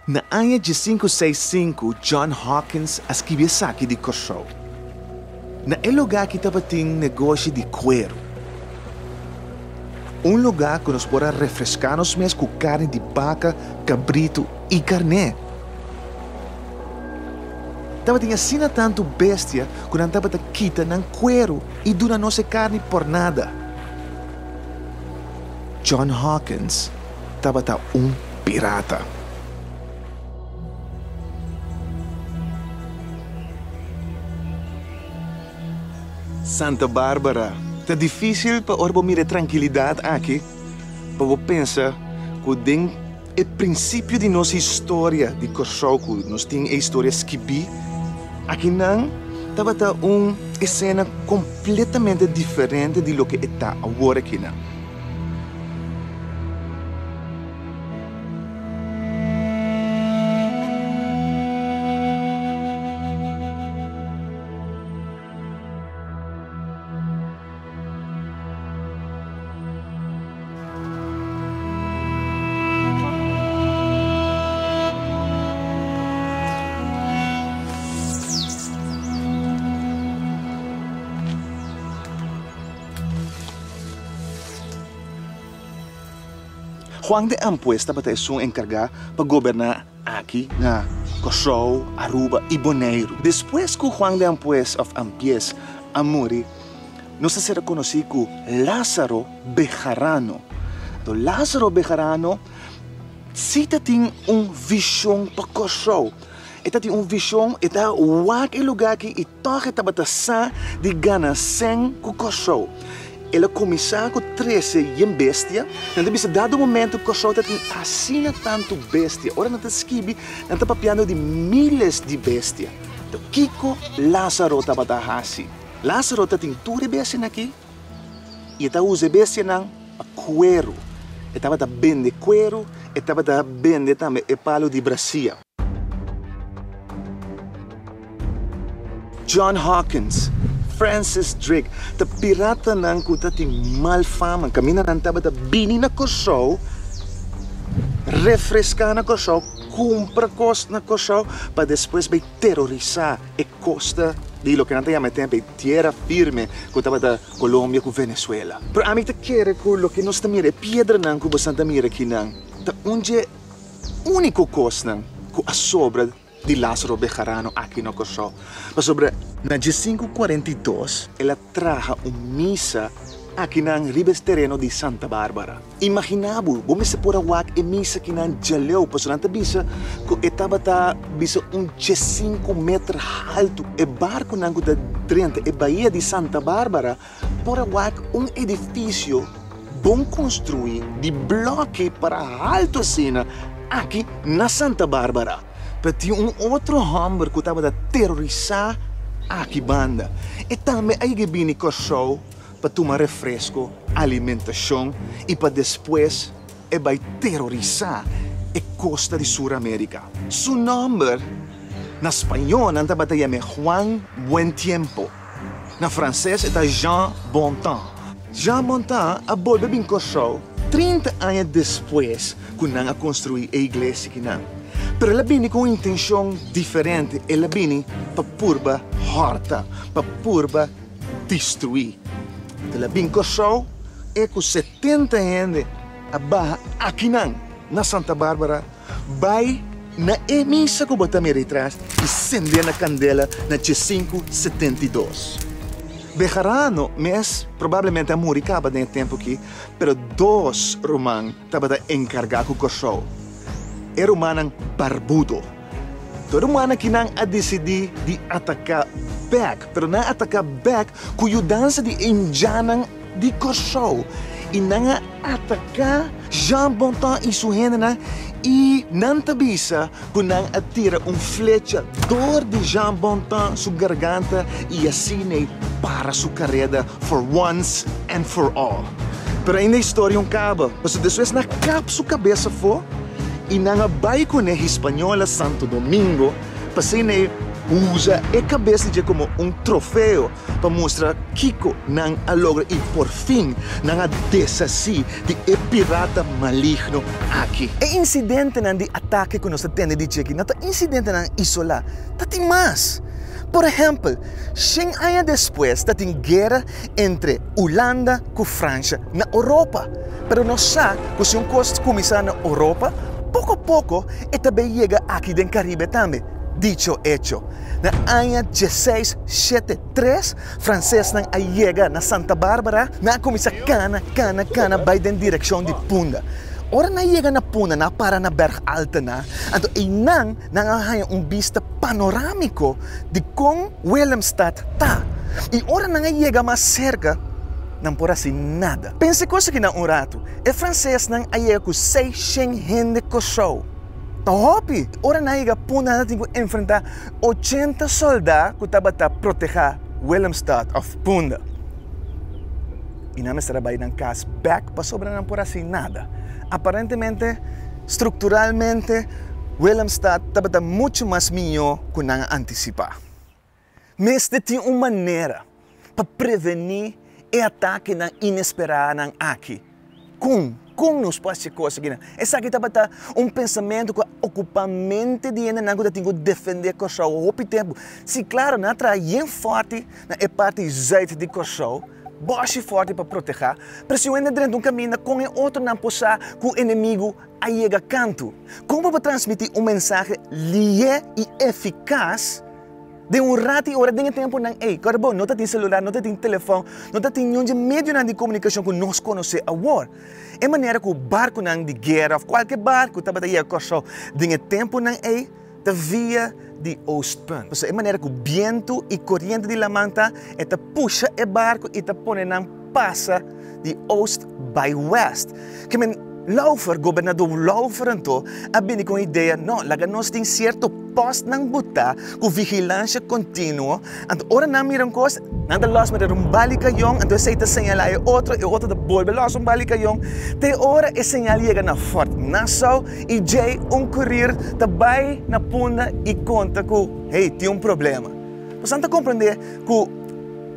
Na ano de 565, John Hawkins escreveu aqui de koshon. Na lugar que estava tendo negócio de cuero. Lugar que nos pode refrescar nos meses com carne de vaca, cabrito e carne. Estava tendo assim tanto bestia que não estava quita no cuero e dura nossa carne por nada. John Hawkins estava pirata. Santa Bárbara, tá difícil para orbomir tranquilidade aqui. Para eu pensar que tem o princípio de nossa história de koshon, que nós temos a história esquibi. Aqui não, estava uma cena completamente diferente de lo que está agora aqui não. Juan de Ampues estava encarregado para governar aqui na koshon, Aruba e Bonaire. Depois que Juan de Ampues a morrer, nós será conhecido como Lázaro Bejarano. Então, Lázaro Bejarano tem visão para koshon. Ele tem visão, ele está em lugar que ele estava de ganhar sem koshon. Ela começou com 13 em bestia. Então, nesse dado momento, o koshon tem assim tanto bestia. Ora, não está esquibi, não está papiando de milhares de bestia. Então, Kiko Lázaro estava assim. Lázaro tem tudo bestia aqui. E ele usa bestia não a cuero. Ele estava vende cuero, ele estava vende também o palo de Brasil. John Hawkins, Francis Drake, the Piratanan ko tati malfama. Kami na nantaba da bini na koshon, refrescar na koshon, compra costa na koshon, para depois vai terrorizar a costa de lo que não tem a tempo, terra firme, que estava da Colômbia com Venezuela. Pero a mim te quer que lo que nós tamir é pedra não que você tamir aqui não. Tá onde é único costa não que a sobra de Lázaro Bejarano aqui no koshon. Mas sobre na 542, ela traja missa aqui na ribes terreno de Santa Bárbara. Imaginabo, vamos se por awak e missa aqui na jaleu, pois não bisa que estava bisa 5 metros alto e barco na da drente e Baía de Santa Bárbara por awak edifício bom construído de bloque para alto assim aqui na Santa Bárbara. Mas tinha outro homem que estava a terrorizar aqui banda. E também aí que vini koshon para tomar refresco, alimentação e para depois vai terrorizar a costa de Sudamérica. Seu nome na espanhol estava a chamar Juan Buen Tiempo. Na francês é Jean Bontemps. Jean Bontemps a volta bem koshon 30 anos depois que não construiu a igreja que não. Pero ela vini com intenção diferente. Ela vini para purba horta, para purba destruir. Ela vini koshon e com 70 anos a barra aqui na Santa Bárbara, vai na emissa que bota me atrás e acender na candela na 572. Bejarano, mas provavelmente a morrer acaba no tempo aqui, pero 2 romanos estavam encarregados com koshon. Era humano barbudo. Todo humano que não a decidir de atacar back, pero não atacar back com a dança de indianan de koshon. E não atacar Jean Bontemps e sua gente e não tabisa que não atira flecha dor de Jean Bontemps sua garganta e assim para sua carreira for once and for all. Pero ainda a história acaba. Mas depois na capa sua cabeça for e nang bay ko na Hispaniola Santo Domingo, passei na usa a cabeça de como troféu para mostrar Kiko não a logra e por fim não a desassi de pirata maligno aqui. E incidente não de ataque que nós temos de aqui, não é incidente não isolar, tá tem mais. Por exemplo, 100 anos depois, tá tem guerra entre Holanda e França na Europa. Pero nós sabemos que se coisa começar na Europa, pouco a pouco, e também chega aqui no Caribe também. Dicho hecho, na ano 1673, francês não chega na Santa Bárbara, na começa cana, vai na direção de Punta. Ora na chega na Punta, na para na berg alta na, então e não há vista panorâmico de como Willemstad tá. E ora não chega mais cerca, não por assim nada. Pense coisa que não rato, é francês não chega com 600 gente com show. Top! Ora na chega Punta na tem que enfrentar 80 soldados que estavam a proteger Willemstad of Punta. E não me trabalha na casa back para sobrar não por assim nada. Aparentemente, estruturalmente, Willemstad estava muito mais melhor que não antecipar. Mas tem uma maneira para prevenir o ataque inesperado aqui. Como nos pode coisa aqui? Essa aqui estava pensamento que ocupa a mente de gente que tem que defender o cachorro ao tempo. Se claro, não traz forte na parte zuid de cachorro, boche forte para proteger, mas se eu ainda dentro caminho com o outro não possa que o inimigo aí chega canto. Como para transmitir mensagem lié e eficaz de rato e hora de tempo não é. Carbo, não tem celular, não tem telefone, não tem nenhum meio de comunicação que nós conhecemos agora. É maneira que o barco não de guerra, qualquer barco estava aí a correr de tempo não é. Da via de Oostpunt. É maneira que o vento e corrente de la manta puxa o barco e põe na passa de Oost by West. Que Laufer, governador Laufer, então, abini com a ideia, não, laga nós tem certo posto ng buta, com vigilância contínua, então, ora na miram coisa, nada los me balikayong, então, aceita señalar e outro da bolbe, los balikayong, te ora e señal chega na Fort Nassau, e Jay, courier, tabay na Punta e conta que, hey, tem problema. Você não compreender que o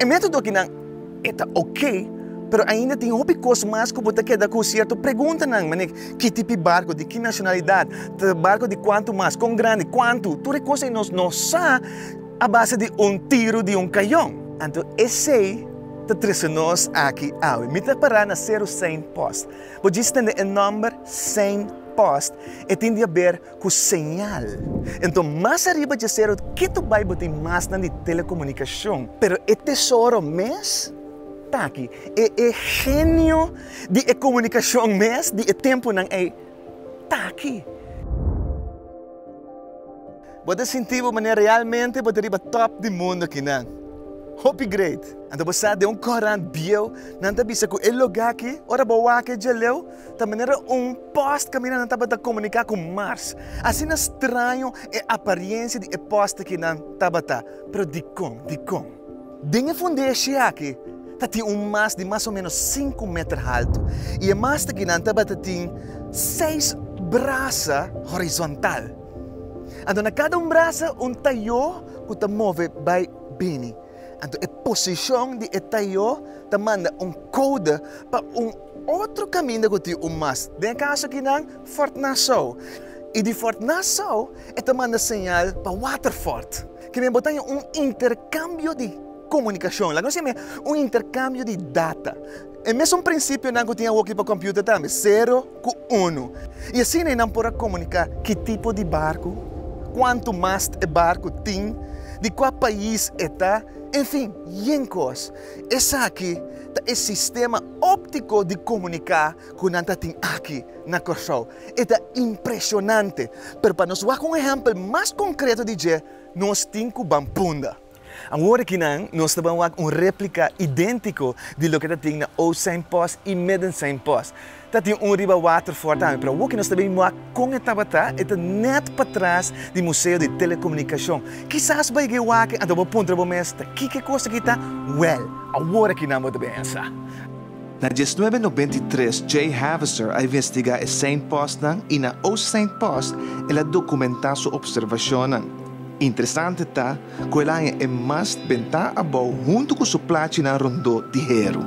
método que não é ok, pero ainda tem outras coisas mais que você quer dar com certo. Pergunta não, mané, que tipo de barco, de que nacionalidade, de barco de quanto mais, quão grande, quanto, tudo coisa nós não sabemos a base de tiro de canhão. Então, esse te traz nós aqui, me te parar na 0100 post. Você estende o número 100 post e tem a ver com señal. Então, mais arriba de 0, que tu vai botar mais na de telecomunicação. Pero o tesouro mesmo tá aqui. É gênio de comunicação mesmo, de tempo não é. Tá aqui. Você sentiu maneira realmente você riba top do mundo aqui não. Hope great. Então você de coran bio, não tá bisa que o lugar aqui, ora boa que geleu, da maneira post caminhando não tá para comunicar com Mars. Assim estranho é a aparência de post que não tá para, pero de como. Dinha fundeche aqui. Tem mast de mais ou menos 5 metros alto. E a mast que não tem 6 braças horizontal. Então, na cada braço, taio que está move by bini. Então, a posição de taio te manda code para outro caminho que tem mast. De caso que não, Fort Nassau. E de Fort Nassau, te manda señal para Waterford. Que me botam intercâmbio de comunicação, lá nós chamamos intercâmbio de data. É mesmo princípio não tinha aqui para o computador também, 0 com 1. E assim não pode comunicar que tipo de barco, quanto mais o barco tem, de qual país está, enfim, yencos. Esse aqui é o sistema óptico de comunicar que nós temos aqui na Korsau. É impressionante. Mas para nós dar um exemplo mais concreto de dizer, nós temos Punta. Agora que nós temos réplica idêntico de lo que tem na Ocean Post e Medicine Post. Tem riba Waterford também, mas o que nós também temos com a tabata é net para trás do Museu de Telecomunicação. Quizás vai que aqui, então vou ponto para mestre, que coisa que está? Well, agora que nós vamos pensar. Na 1993, Jay Havister a investigar o Saint Post e na Ocean Post ela documenta sua observação. Interessante tá, quella é mais benta abau junto com sua platina rondô de hero.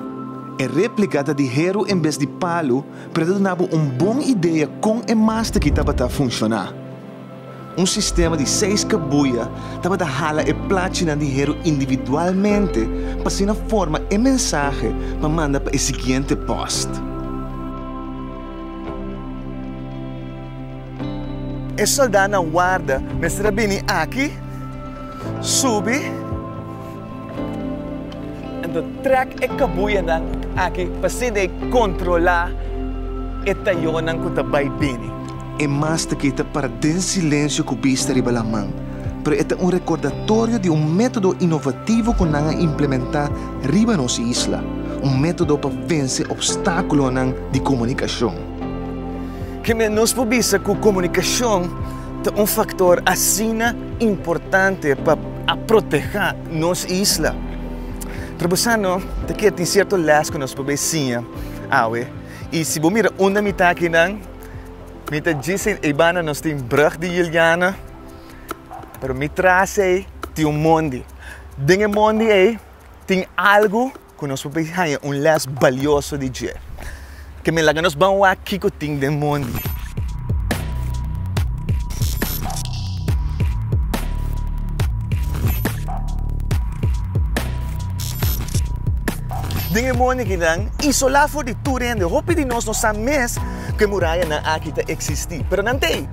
É replicada de hero em vez de palo, para dar uma boa ideia como é mais que tabata funcionar. Um sistema de 6 cabuia tabata hala e platina de hero individualmente, para se forma e mensagem para mandar para o seguinte post. E soldado na guarda, mestre bini aqui, sube, então track e kabuya nang aqui para se controlar e tayo nang kutabay bini. É mais que para den silêncio que o bista riba la mão, pero é um recordatório de um método inovativo que nós implementar riba nossa isla, um método para vencer obstáculos de comunicação. Que nos pubisa que comunicação é um fator assim importante para proteger nossa isla. Trabusano, daqui tem certo las que nos pubisinha, e se você mira onde me está aqui não, me está dizendo ibana nos tem brug de Juliana, pero me traz aí tem mondi. Dentro mondi aí tem algo que nos pubisinha um las valioso de dia. Que me laga nos vão aqui que tem de mondi. Dinge mondi que dan isolar for de turende, hopi de nós não sabemos que muralha na aqui tá existir, pero não tem.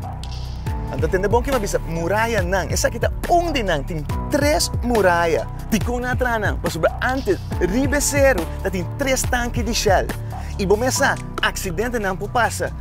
Então tem de bom que me avisa muralha não, essa aqui tá onde não tem 3 muralhas. De com na trana, para sobre antes ribe zero, tem 3 tanques de shell. E bom essa acidente não passa.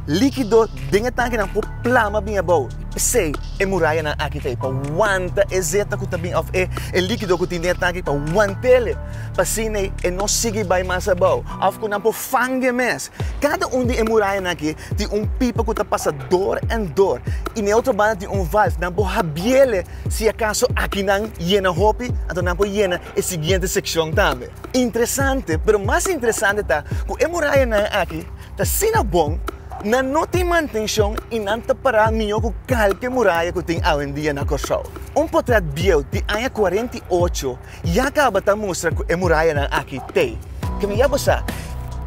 Líquido dentro do tanque não plama bem bom. Sei, é muralha na aqui tem para aguenta exata que também of é líquido que tem dentro do tanque para aguentar. Para cine e não seguir bem mais bom. Of que não fangue mais. Cada de muralha aqui tem pipa que passa dor em dor. E na outra banda tem valve não rabiele se acaso aqui não llena hopi, então não llena a seguinte secção também. Interessante, pero mais interessante tá que a muralha aqui tá sendo bom. Não tem manutenção e não está para mim com qualquer muralha que tem hoje em dia na Komunikashon. Potrat bio de ano 48 já acaba de mostrar que a muralha aqui tem. Que me diga,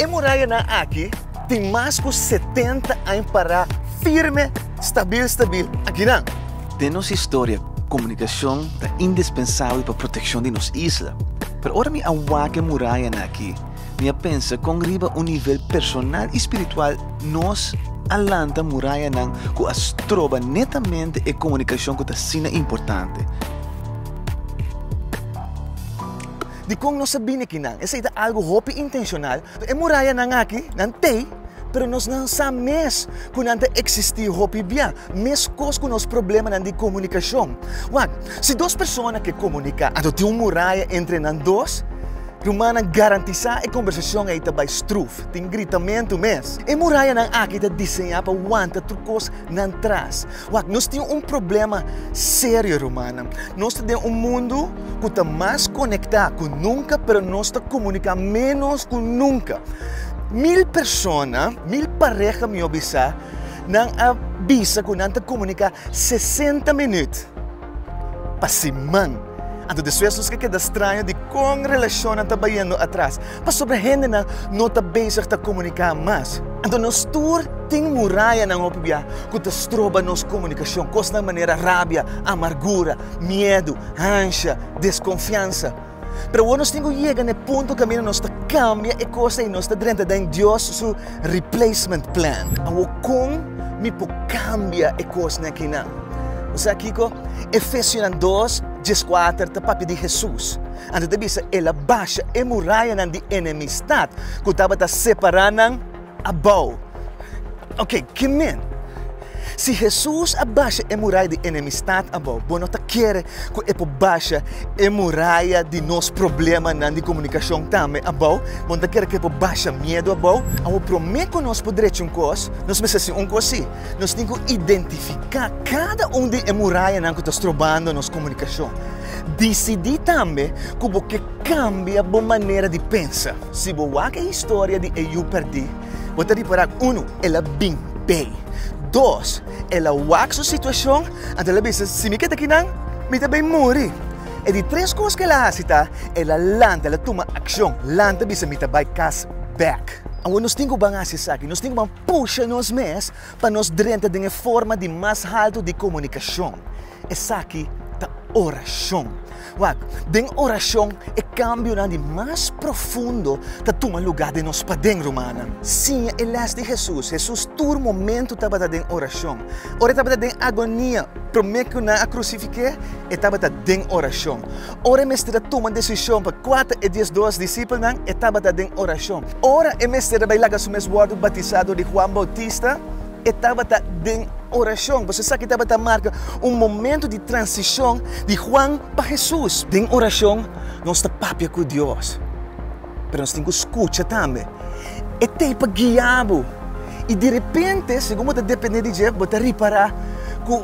a muralha aqui tem mais de 70 anos para firme, stabil aqui não. De nossa história, comunicação é indispensável para a proteção de nossa isla. Mas agora me aguaque a muralha aqui. Me pensa com riba nível personal e espiritual nos alanta muralha nang que as troba netamente e comunicação que está importante. De como nós sabemos que não, essa é algo hopi intencional. A muralha nang aqui não tem, pero nós não sabemos que não existe hopi bem. Mesmo com os problemas de comunicação. Se 2 pessoas que comunicam, então tem uma muralha entre nós 2. Rumana garantizar a conversação aí também struf, tem gritamento mesmo. E muralha não aqui está desenhada para aguentar trucos não traz. Nós temos problema sério, Romana. Nós temos mundo que está mais conectado que nunca, mas nós estamos comunicando menos que nunca. 1000 pessoas, 1000 parejas me avisam, não avisa que não está comunicando 60 minutos. Para semana. Então, depois nós que estranho de como relação está trabalhando atrás. Mas sobre a gente não está bem a comunicar mais. Então, nós tem muralha na opinião que está troba nossa comunicação, coisa de maneira rábia, amargura, medo, ansia, desconfiança. Pero nós temos que chegar no ponto que nós cambia a coisa e nós estamos dentro de Deus seu replacement plan. Então, como me cambia a coisa aqui não? O sea, Kiko, Efésios 2, 14, está papi de Jesus. Então, debisa, ela baixa a muralha de enemistad que estava separando a boa. Ok, que men? Se Jesus abaixa a muralha de enemistad a boa, não quer que ele baixa a muralha de nosso problema de comunicação também a boa, não quer que ele baixa medo a boa, eu prometo que nós podemos fazer coisa, nós precisamos coisa, nós temos que identificar cada de muralha que está trobando nossa comunicação. Decidir também como que cambia a maneira de pensar. Se você a história de eu perdi, você reparar, ela bem bem. Dos, ela wak sa sitwasyon, ang talabis si Mika takinang, mita bay muri. E di tres coisas que ela asita, ela lanta, ela toma aksyon, lanta bisa mita bay kas back. Ang nós temos que bangar sa akin, nós temos que puxa nos mes para nos drenta de forma de mais alto de comunicação. Essa aqui tá oração. Wag, den oração é cambio na de mais profundo que toma lugar de nós padeng romana. Sim, ele é de Jesus. Jesus todo momento estava den oração. Ora estava den agonia, prometo na a crucifique, estava den oração. Ora mestre toma decisão para 4 e 10 discípulos nang estava den oração. Ora mestre vai laga sumes word batizado de Juan Bautista, estava den oração. Você sabe que estava marca momento de transição de Juan para Jesus. Den oração, nós está papia com Deus. Pero nós temos que escutar também. E tem para guiar-lo. E de repente, segundo você depende de Deus, você reparar que,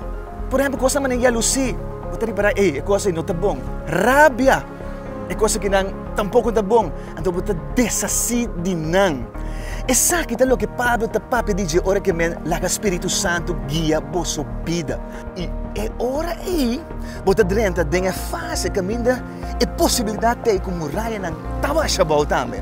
por exemplo, coisa maneira luci, você reparar, é coisa não está bom. Rabia, é coisa que não tampouco está bom. Então você desassi de não. Essa aqui é o que Pablo está papi diz, ora que men la Espírito Santo guia vossa vida. E é hora aí, você drenta denha fase que minda é possibilidade de que muralha não tava chabal também.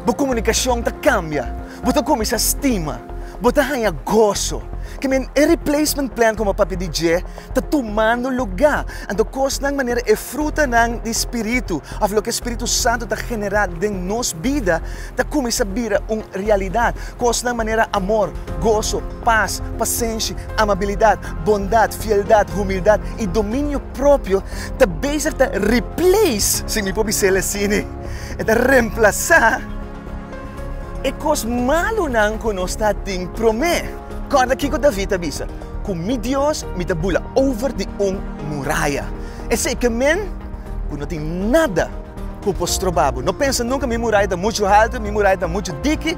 A comunicação tá cambia, você começa a estima, você ganha gozo. Que men é replacement plan como papi DJ tá tomando lugar. Então coisa de maneira é fruta ng Espírito, of lo que o Espírito Santo tá generado em nossa vida, tá começa a virar uma realidade. Coisa de maneira amor, gozo, paz, paciência, amabilidade, bondade, fialdade, humildade e domínio próprio tá basic tá replace, se me pode dizer assim, é tá reemplazar é coisa malo nang que nós tá tem promet. Cada kiko David avisa, kung mi Dios, mi tabula over de muralha. E sei que men, kung não tem nada que posso trobar. Não pensa nunca mi muralha está muito alta, mi muralha está muito dique.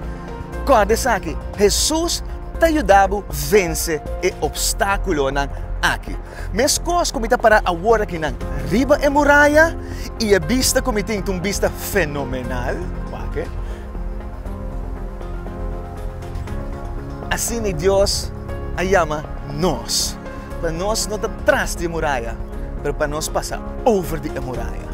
Cada aqui, Jesus te ajudava a vencer o obstáculo nang aqui. Mas coisas como está para agora aqui nang riba e muralha e a vista como tem uma vista fenomenal. Okay? Assim Deus ama nós. Para nós não está atrás de muralha, mas para nós passar over de muralha.